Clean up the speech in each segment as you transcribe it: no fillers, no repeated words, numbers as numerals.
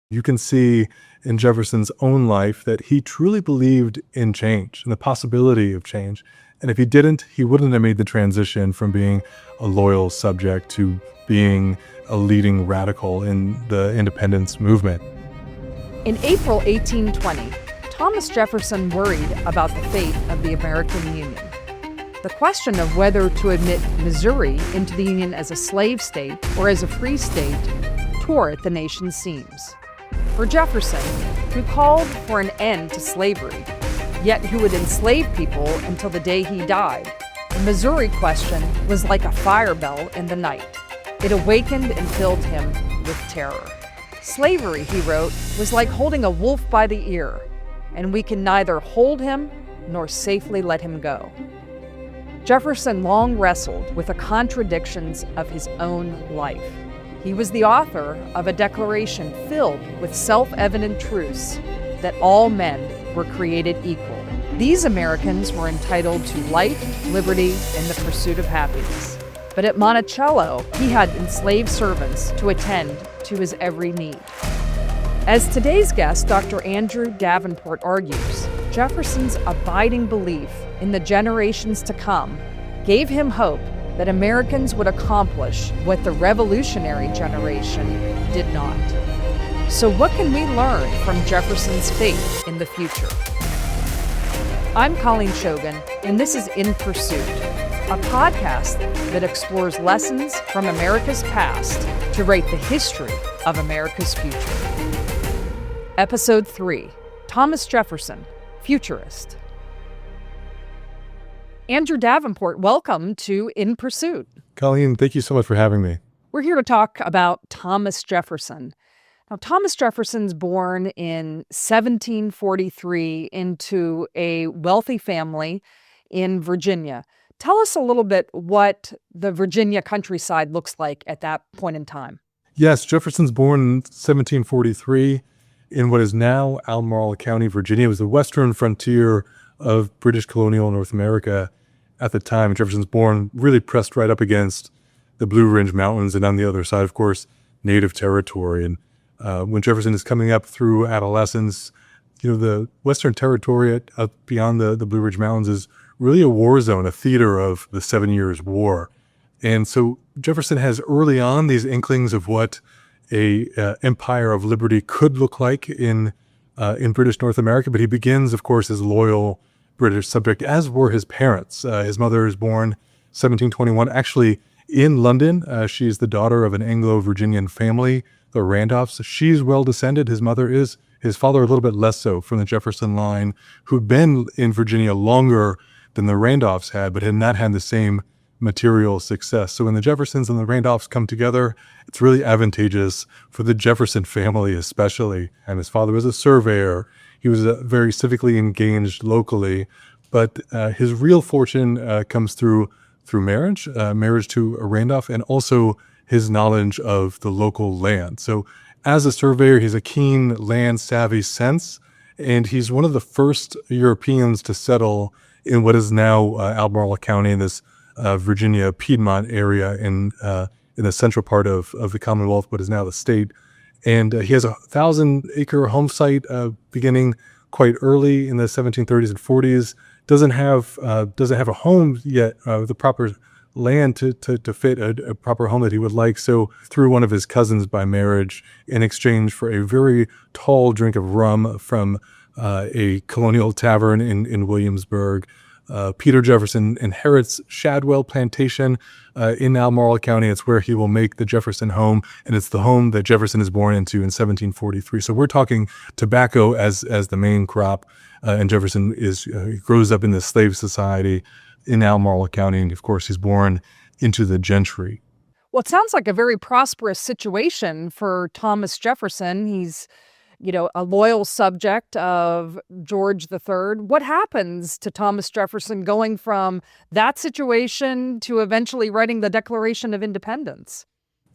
You can see in Jefferson's own life that he truly believed in change and the possibility of change. And if he didn't, he wouldn't have made the transition from being a loyal subject to being a leading radical in the independence movement. In April 1820, Thomas Jefferson worried about the fate of the American Union. The question of whether to admit Missouri into the Union as a slave state or as a free state tore at the nation's seams. For Jefferson, who called for an end to slavery, yet who would enslave people until the day he died, the Missouri question was like a fire bell in the night. It awakened and filled him with terror. Slavery, he wrote, was like holding a wolf by the ear, and we can neither hold him nor safely let him go. Jefferson long wrestled with the contradictions of his own life. He was the author of a declaration filled with self-evident truths that all men were created equal. These Americans were entitled to life, liberty, and the pursuit of happiness. But at Monticello, he had enslaved servants to attend to his every need. As today's guest, Dr. Andrew Davenport, argues, Jefferson's abiding belief in the generations to come gave him hope that Americans would accomplish what the revolutionary generation did not. So what can we learn from Jefferson's faith in the future? I'm Colleen Shogan, and this is In Pursuit, a podcast that explores lessons from America's past to write the history of America's future. Episode 3, Thomas Jefferson, Futurist. Andrew Davenport, welcome to In Pursuit. Colleen, thank you so much for having me. We're here to talk about Thomas Jefferson. Now, Thomas Jefferson's born in 1743 into a wealthy family in Virginia. Tell us a little bit what the Virginia countryside looks like at that point in time. Yes, Jefferson's born in 1743 in what is now Albemarle County, Virginia. It was the western frontier of British colonial North America at the time. Jefferson's born really pressed right up against the Blue Ridge Mountains, and on the other side, of course, native territory. And when Jefferson is coming up through adolescence, the Western Territory up beyond the Blue Ridge Mountains is really a war zone, a theater of the 7 Years' War. And so Jefferson has early on these inklings of what a empire of liberty could look like in British North America. But he begins, of course, as loyal British subject, as were his parents. His mother is born 1721, actually in London. She's the daughter of an Anglo-Virginian family, the Randolphs. She's well descended. His mother is. His father a little bit less so, from the Jefferson line, who'd been in Virginia longer than the Randolphs had, but had not had the same material success. So when the Jeffersons and the Randolphs come together, it's really advantageous for the Jefferson family especially. And his father was a surveyor. He was very civically engaged locally, but his real fortune comes through marriage to a Randolph, and also his knowledge of the local land. So as a surveyor, he's a keen land-savvy sense, and he's one of the first Europeans to settle in what is now Albemarle County, in this Virginia Piedmont area in the central part of the Commonwealth, what is now the state. And he has a 1,000-acre home site beginning quite early in the 1730s and 40s. Doesn't have a home yet, the proper land to fit a proper home that he would like. So through one of his cousins by marriage, in exchange for a very tall drink of rum from a colonial tavern in Williamsburg, Peter Jefferson inherits Shadwell Plantation in Albemarle County. It's where he will make the Jefferson home, and it's the home that Jefferson is born into in 1743. So we're talking tobacco as the main crop, and Jefferson grows up in the slave society in Albemarle County, and of course he's born into the gentry. Well, it sounds like a very prosperous situation for Thomas Jefferson. He's a loyal subject of George III. What happens to Thomas Jefferson going from that situation to eventually writing the Declaration of Independence?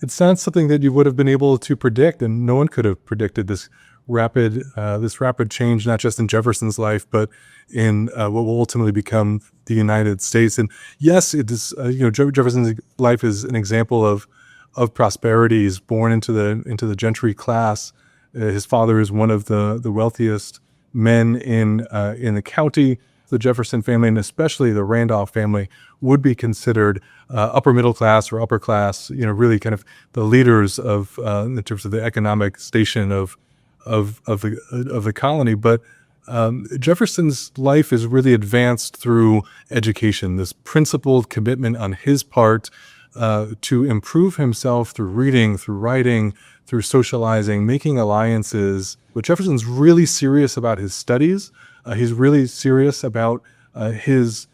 It's not something that you would have been able to predict, and no one could have predicted this rapid change, not just in Jefferson's life, but in what will ultimately become the United States. And yes, it is. Jefferson's life is an example of prosperity. He's born into the gentry class. His father is one of the wealthiest men in the county. The Jefferson family, and especially the Randolph family, would be considered upper middle class or upper class. Really kind of the leaders of in terms of the economic station of the colony. But Jefferson's life is really advanced through education. This principled commitment on his part to improve himself through reading, through writing, through socializing, making alliances. But Jefferson's really serious about his studies. He's really serious about his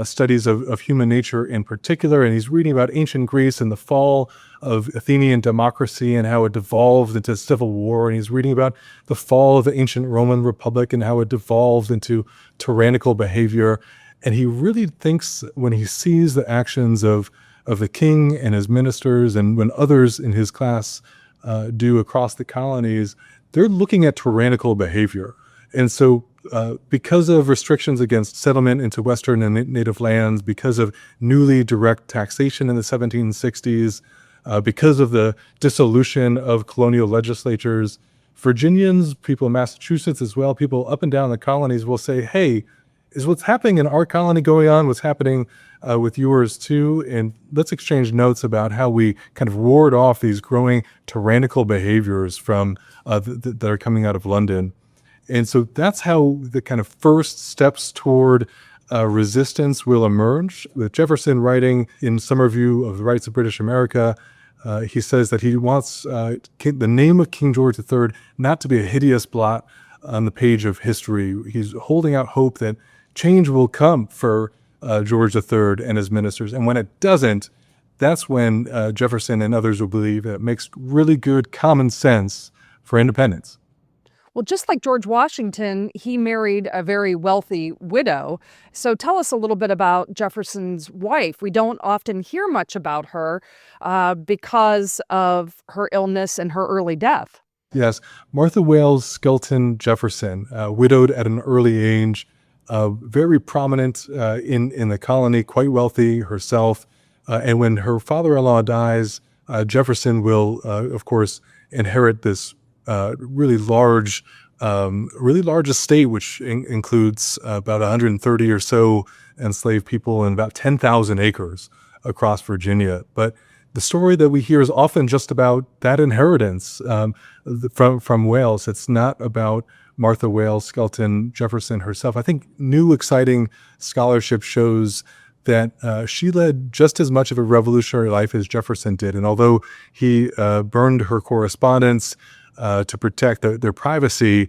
studies of human nature in particular, and he's reading about ancient Greece and the fall of Athenian democracy and how it devolved into civil war, and he's reading about the fall of the ancient Roman Republic and how it devolved into tyrannical behavior. And he really thinks, when he sees the actions of the king and his ministers, and when others in his class do across the colonies, they're looking at tyrannical behavior. And so because of restrictions against settlement into Western and native lands, because of newly direct taxation in the 1760s, because of the dissolution of colonial legislatures, Virginians, people in Massachusetts as well, people up and down the colonies will say, hey, is what's happening in our colony going on, what's happening with yours too? And let's exchange notes about how we kind of ward off these growing tyrannical behaviors from that are coming out of London. And so that's how the kind of first steps toward resistance will emerge. With Jefferson writing in some review of the Rights of British America, he says that he wants the name of King George III not to be a hideous blot on the page of history. He's holding out hope that change will come for George III and his ministers. And when it doesn't, that's when Jefferson and others will believe that it makes really good common sense for independence. Well, just like George Washington, he married a very wealthy widow. So tell us a little bit about Jefferson's wife. We don't often hear much about her because of her illness and her early death. Yes, Martha Wales Skelton Jefferson, widowed at an early age, very prominent in the colony, quite wealthy herself. And when her father-in-law dies, Jefferson will, of course, inherit this really large estate, which includes about 130 or so enslaved people and about 10,000 acres across Virginia. But the story that we hear is often just about that inheritance from Wales. It's not about Martha Wales Skelton Jefferson herself. I think new exciting scholarship shows that she led just as much of a revolutionary life as Jefferson did. And although he burned her correspondence to protect their privacy,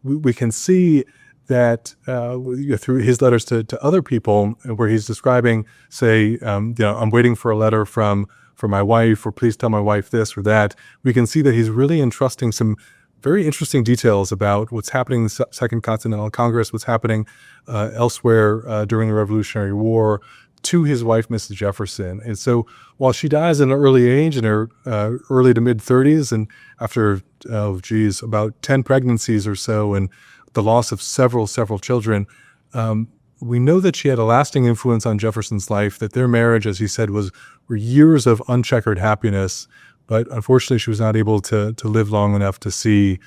we can see that through his letters to other people, where he's describing, say, I'm waiting for a letter from my wife, or please tell my wife this or that. We can see that he's really entrusting some very interesting details about what's happening in the Second Continental Congress, what's happening elsewhere during the Revolutionary War, to his wife, Mrs. Jefferson. And so while she dies at an early age, in her early to mid-30s, and after, about 10 pregnancies or so, and the loss of several children, we know that she had a lasting influence on Jefferson's life, that their marriage, as he said, were years of uncheckered happiness. But unfortunately, she was not able to live long enough to see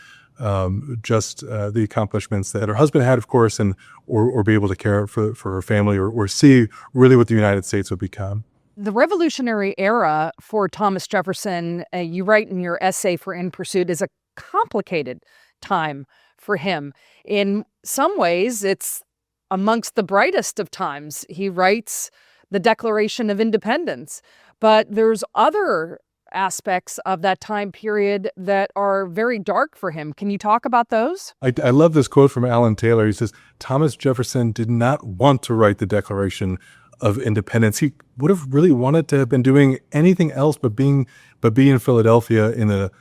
just the accomplishments that her husband had, of course, and or be able to care for her family, or see really what the United States would become. The Revolutionary era for Thomas Jefferson, you write in your essay for In Pursuit, is a complicated time for him. In some ways, it's amongst the brightest of times. He writes the Declaration of Independence, but there's other aspects of that time period that are very dark for him. Can you talk about those? I love this quote from Alan Taylor. He says, Thomas Jefferson did not want to write the Declaration of Independence. He would have really wanted to have been doing anything else but be in Philadelphia in the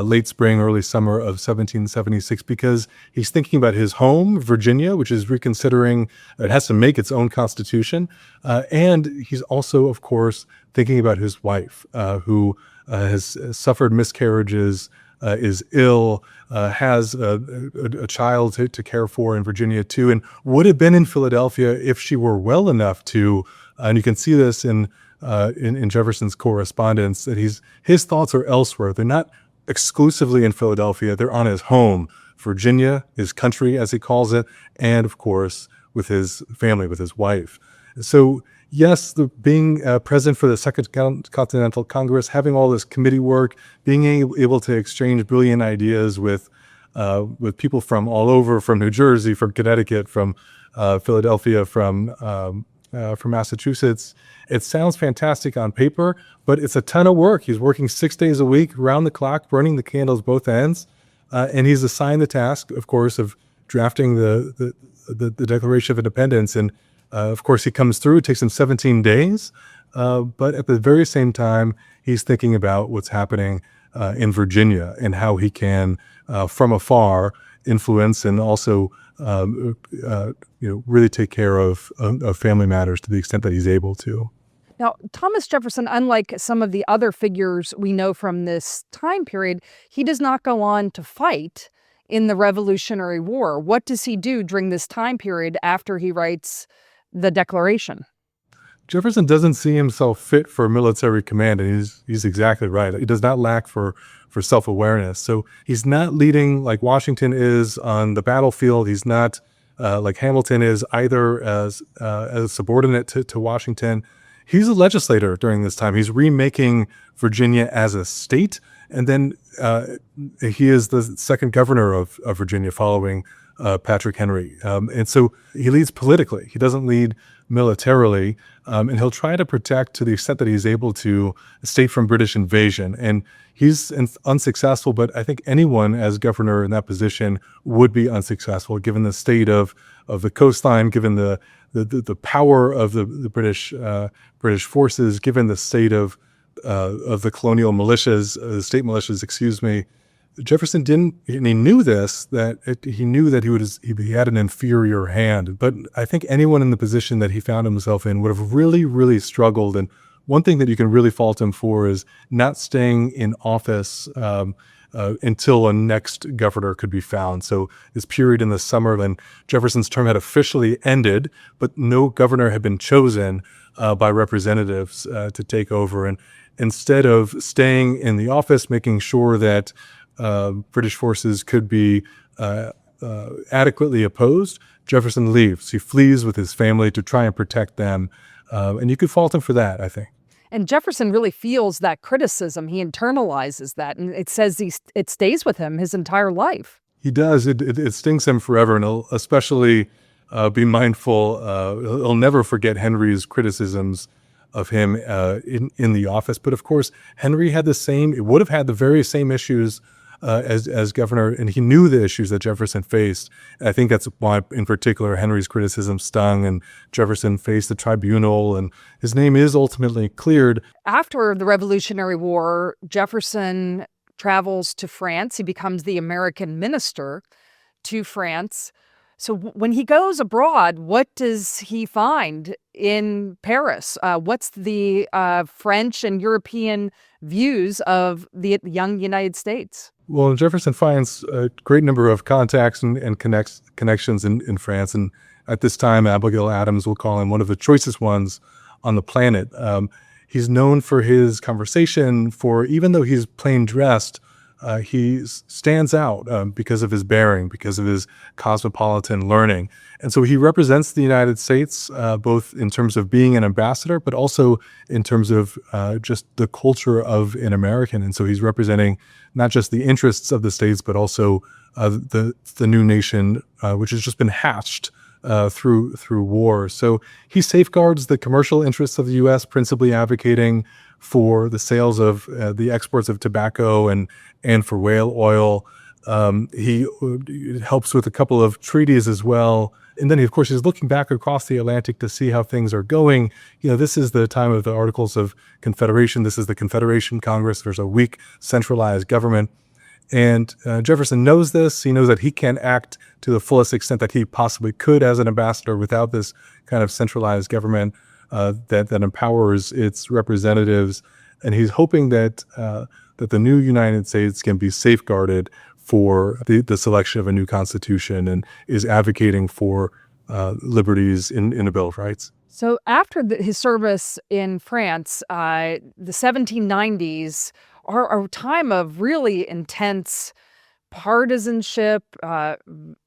late spring, early summer of 1776, because he's thinking about his home, Virginia, which is reconsidering, it has to make its own constitution. And he's also, of course, thinking about his wife, who has suffered miscarriages, is ill, has a child to care for in Virginia too, and would have been in Philadelphia if she were well enough to. And you can see this in Jefferson's correspondence, that his thoughts are elsewhere. They're not exclusively in Philadelphia. They're on his home, Virginia, his country, as he calls it, and of course, with his family, with his wife. So, yes, being present for the Second Continental Congress, having all this committee work, being able to exchange brilliant ideas with people from all over, from New Jersey, from Connecticut, from Philadelphia, from Massachusetts. It sounds fantastic on paper, but it's a ton of work. He's working 6 days a week, round the clock, burning the candles both ends. And he's assigned the task, of course, of drafting the Declaration of Independence. And of course, he comes through. It takes him 17 days. But at the very same time, he's thinking about what's happening in Virginia and how he can, from afar, influence and also really take care of family matters to the extent that he's able to. Now, Thomas Jefferson, unlike some of the other figures we know from this time period, he does not go on to fight in the Revolutionary War. What does he do during this time period after he writes the Declaration? Jefferson doesn't see himself fit for military command, and he's exactly right. He does not lack for self-awareness. So he's not leading like Washington is on the battlefield. He's not like Hamilton is either as a subordinate to Washington. He's a legislator during this time. He's remaking Virginia as a state, and then he is the second governor of Virginia following Patrick Henry. And so he leads politically. He doesn't lead militarily, and he'll try to protect to the extent that he's able to the state from British invasion. And he's unsuccessful, but I think anyone as governor in that position would be unsuccessful given the state of the coastline, given the power of the British forces, given the state of the colonial militias, the state militias, excuse me. Jefferson didn't, and he knew this, he knew that he had an inferior hand. But I think anyone in the position that he found himself in would have really, really struggled. And one thing that you can really fault him for is not staying in office until a next governor could be found. So this period in the summer when Jefferson's term had officially ended, but no governor had been chosen by representatives to take over. And instead of staying in the office, making sure that British forces could be adequately opposed, Jefferson leaves. He flees with his family to try and protect them. And you could fault him for that, I think. And Jefferson really feels that criticism. He internalizes that, and it says it stays with him his entire life. He does. It stings him forever, and he'll especially be mindful. He'll never forget Henry's criticisms of him in the office. But of course, Henry would have had the very same issues as governor, and he knew the issues that Jefferson faced. And I think that's why, in particular, Henry's criticism stung, and Jefferson faced the tribunal, and his name is ultimately cleared. After the Revolutionary War, Jefferson travels to France. He becomes the American minister to France. So when he goes abroad, what does he find in Paris? What's the French and European views of the young United States? Well, Jefferson finds a great number of contacts and connections in France. And at this time, Abigail Adams will call him one of the choicest ones on the planet. He's known for his conversation, even though he's plain dressed, he stands out because of his bearing, because of his cosmopolitan learning. And so he represents the United States, both in terms of being an ambassador, but also in terms of just the culture of an American. And so he's representing not just the interests of the states, but also the new nation, which has just been hatched through war. So he safeguards the commercial interests of the U.S., principally advocating for the sales of the exports of tobacco and for whale oil. He helps with a couple of treaties as well. And then, of course, he's looking back across the Atlantic to see how things are going. This is the time of the Articles of Confederation. This is the Confederation Congress. There's a weak centralized government. And Jefferson knows this. He knows that he can't act to the fullest extent that he possibly could as an ambassador without this kind of centralized government that empowers its representatives. And he's hoping that the new United States can be safeguarded for the selection of a new constitution, and is advocating for liberties in a Bill of Rights. So after his service in France, the 1790s are a time of really intense partisanship,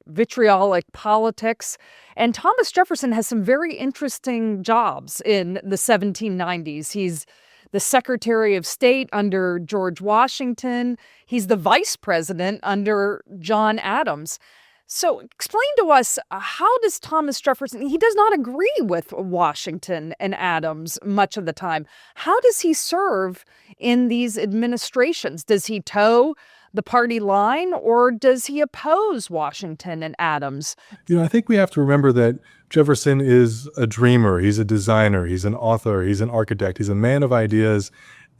vitriolic politics. And Thomas Jefferson has some very interesting jobs in the 1790s. He's the Secretary of State under George Washington. He's the Vice President under John Adams. So explain to us, how does Thomas Jefferson, he does not agree with Washington and Adams much of the time. How does he serve in these administrations? Does he toe the party line, or does he oppose Washington and Adams? I think we have to remember that Jefferson is a dreamer. He's a designer. He's an author. He's an architect. He's a man of ideas,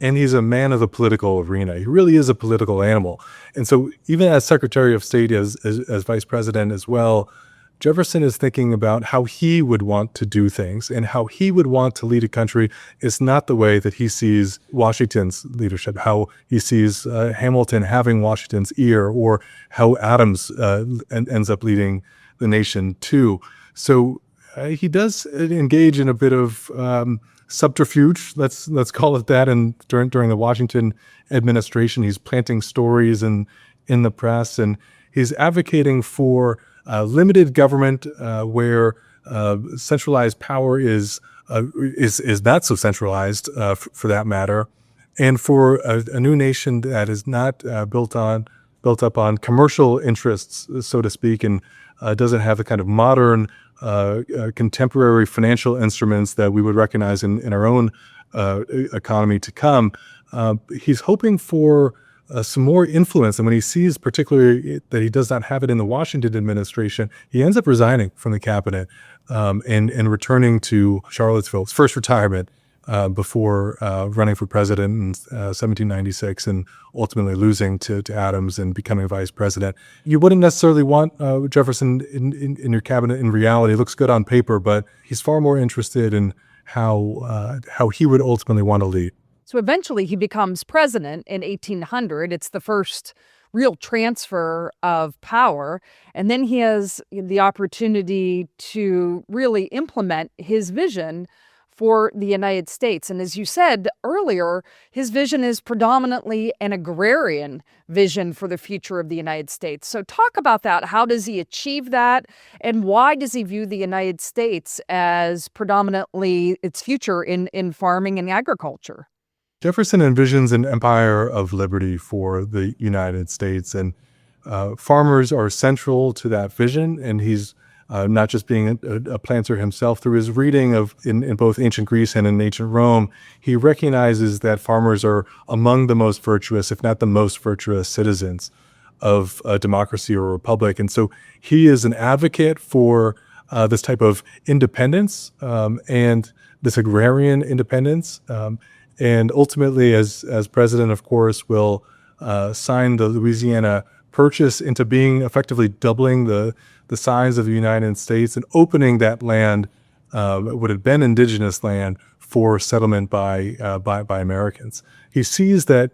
and he's a man of the political arena. He really is a political animal. And so even as Secretary of State, as Vice President as well, Jefferson is thinking about how he would want to do things and how he would want to lead a country. Is not the way that he sees Washington's leadership, how he sees Hamilton having Washington's ear, or how Adams ends up leading the nation too. So he does engage in a bit of subterfuge, let's call it that. And during the Washington administration, he's planting stories in the press, and he's advocating for limited government, where centralized power is not so centralized, for that matter, and for a new nation that is not built up on commercial interests, so to speak, and doesn't have the kind of modern contemporary financial instruments that we would recognize in our own economy to come. He's hoping for some more influence. And when he sees particularly that he does not have it in the Washington administration, he ends up resigning from the cabinet and returning to Charlottesville, his first retirement, before running for president in 1796 and ultimately losing to Adams and becoming vice president. You wouldn't necessarily want Jefferson in your cabinet in reality. It looks good on paper, but he's far more interested in how he would ultimately want to lead. So eventually he becomes president in 1800. It's the first real transfer of power. And then he has the opportunity to really implement his vision for the United States. And as you said earlier, his vision is predominantly an agrarian vision for the future of the United States. So talk about that. How does he achieve that? And why does he view the United States as predominantly its future in farming and agriculture? Jefferson envisions an empire of liberty for the United States, and farmers are central to that vision. And he's not just being a planter himself. Through his reading in both ancient Greece and in ancient Rome, he recognizes that farmers are among the most virtuous, if not the most virtuous, citizens of a democracy or a republic. And so he is an advocate for this type of independence, and this agrarian independence. And ultimately, as president, of course, will sign the Louisiana Purchase into being, effectively doubling the size of the United States and opening that land, what had been indigenous land, for settlement by Americans. He sees that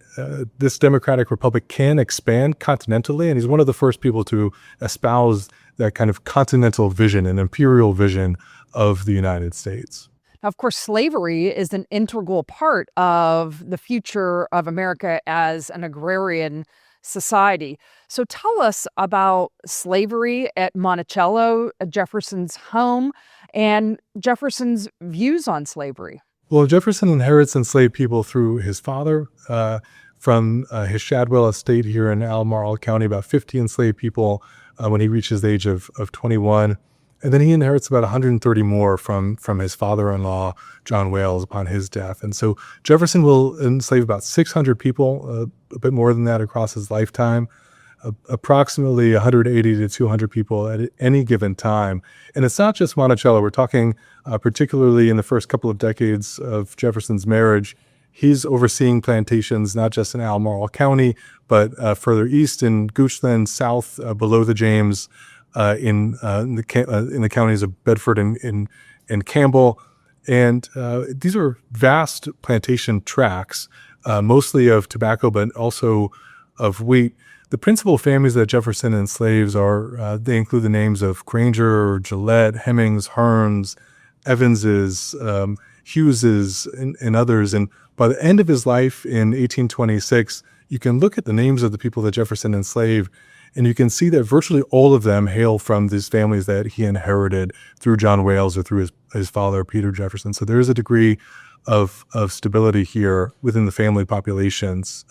this democratic republic can expand continentally, and he's one of the first people to espouse that kind of continental vision, an imperial vision of the United States. Now, of course, slavery is an integral part of the future of America as an agrarian society. So tell us about slavery at Monticello, Jefferson's home, and Jefferson's views on slavery. Well, Jefferson inherits enslaved people through his father from his Shadwell estate here in Albemarle County, about 50 enslaved people when he reaches the age of 21. And then he inherits about 130 more from his father-in-law, John Wales, upon his death. And so Jefferson will enslave about 600 people, a bit more than that across his lifetime, approximately 180 to 200 people at any given time. And it's not just Monticello. We're talking particularly in the first couple of decades of Jefferson's marriage. He's overseeing plantations not just in Albemarle County, but further east in Goochland, south below the James, in the counties of Bedford and Campbell. And these are vast plantation tracts, mostly of tobacco, but also of wheat. The principal families that Jefferson enslaves they include the names of Granger, Gillette, Hemmings, Hearns, Evanses, Hugheses, and others. And By the end of his life in 1826, you can look at the names of the people that Jefferson enslaved, and you can see that virtually all of them hail from these families that he inherited through John Wales or through his father, Peter Jefferson. So there is a degree of stability here within the family populations.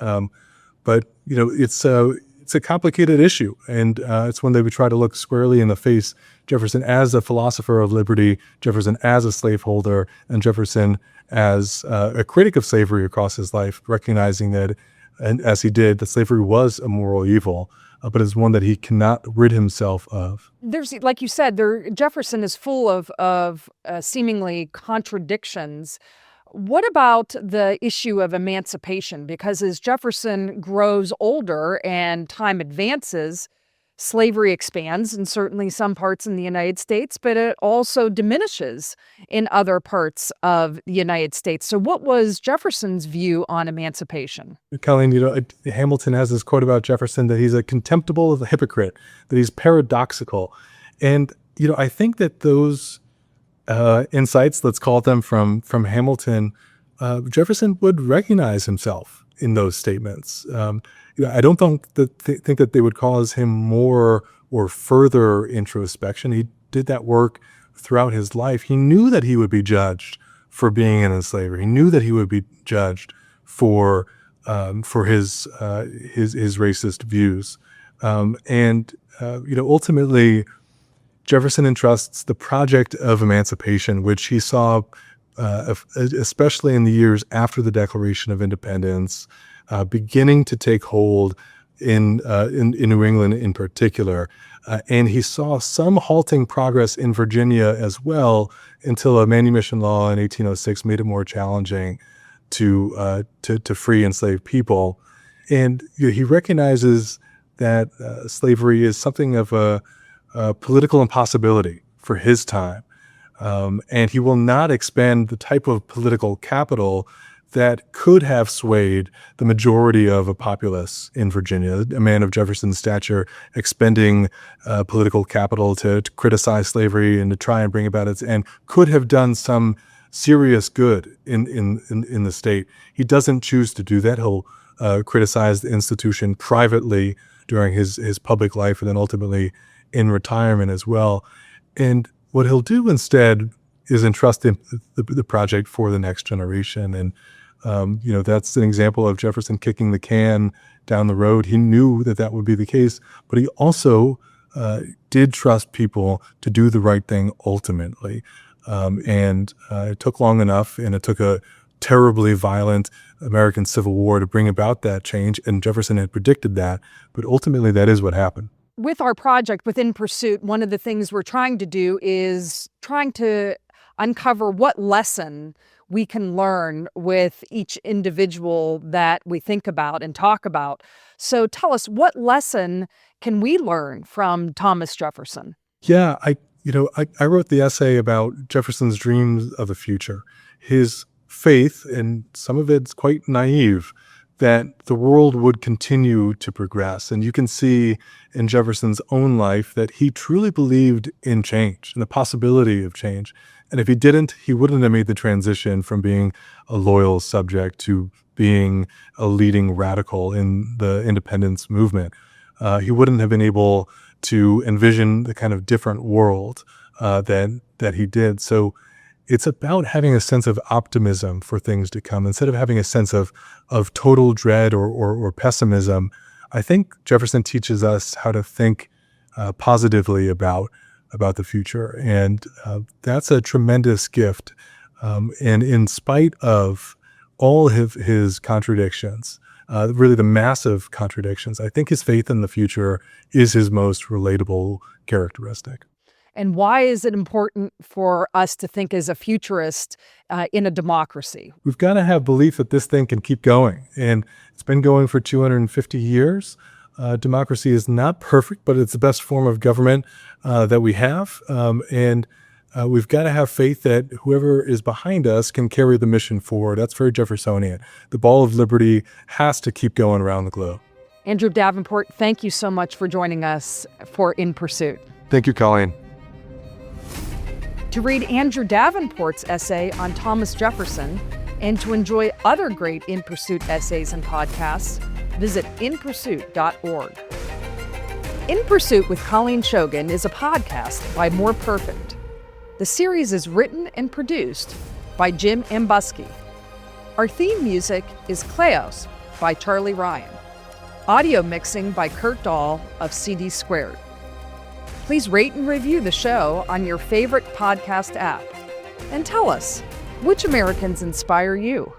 But it's a complicated issue, and it's one that we try to look squarely in the face. Jefferson as a philosopher of liberty, Jefferson as a slaveholder, and Jefferson as a critic of slavery across his life, recognizing that, and as he did, that slavery was a moral evil, but it's one that he cannot rid himself of. There's, like you said, Jefferson is full of seemingly contradictions. What about the issue of emancipation? Because as Jefferson grows older and time advances, slavery expands in certainly some parts in the United States, but it also diminishes in other parts of the United States. So what was Jefferson's view on emancipation? Colleen, Hamilton has this quote about Jefferson that he's a contemptible hypocrite, that he's paradoxical. And, I think that those insights, let's call them, from Hamilton, Jefferson would recognize himself in those statements. I don't think that they would cause him more or further introspection. He did that work throughout his life. He knew that he would be judged for being an enslaver. He knew that he would be judged for his racist views. Ultimately, Jefferson entrusts the project of emancipation, which he saw, especially in the years after the Declaration of Independence, beginning to take hold in New England in particular. And he saw some halting progress in Virginia as well, until a manumission law in 1806 made it more challenging to free enslaved people. And he recognizes that slavery is something of a political impossibility for his time. And he will not expend the type of political capital that could have swayed the majority of a populace in Virginia. A man of Jefferson's stature expending political capital to criticize slavery and to try and bring about its end could have done some serious good in the state. He doesn't choose to do that. He'll criticize the institution privately during his public life, and then ultimately in retirement as well. And what he'll do instead is entrust the project for the next generation. And that's an example of Jefferson kicking the can down the road. He knew that would be the case, but he also did trust people to do the right thing ultimately. It took long enough, and it took a terribly violent American Civil War to bring about that change, and Jefferson had predicted that, but ultimately that is what happened. With our project, Within Pursuit, one of the things we're trying to do is trying to uncover what lesson we can learn with each individual that we think about and talk about. So tell us, what lesson can we learn from Thomas Jefferson? Yeah, I wrote the essay about Jefferson's dreams of the future, his faith, and some of it's quite naive, that the world would continue to progress. And you can see in Jefferson's own life that he truly believed in change and the possibility of change. And if he didn't, he wouldn't have made the transition from being a loyal subject to being a leading radical in the independence movement. He wouldn't have been able to envision the kind of different world that he did. So it's about having a sense of optimism for things to come instead of having a sense of total dread or pessimism. I think Jefferson teaches us how to think positively about the future, and that's a tremendous gift. And in spite of all of his contradictions, really the massive contradictions, I think his faith in the future is his most relatable characteristic. And why is it important for us to think as a futurist in a democracy? We've got to have belief that this thing can keep going. And it's been going for 250 years. Democracy is not perfect, but it's the best form of government that we have. And we've got to have faith that whoever is behind us can carry the mission forward. That's very Jeffersonian. The ball of liberty has to keep going around the globe. Andrew Davenport, thank you so much for joining us for In Pursuit. Thank you, Colleen. To read Andrew Davenport's essay on Thomas Jefferson And to enjoy other great In Pursuit essays and podcasts, visit inpursuit.org. In Pursuit with Colleen Shogan is a podcast by More Perfect. The series is written and produced by Jim Ambuske. Our theme music is Kleos by Charlie Ryan. Audio mixing by Curt Dahl of CD Squared. Please rate and review the show on your favorite podcast app. And tell us, which Americans inspire you?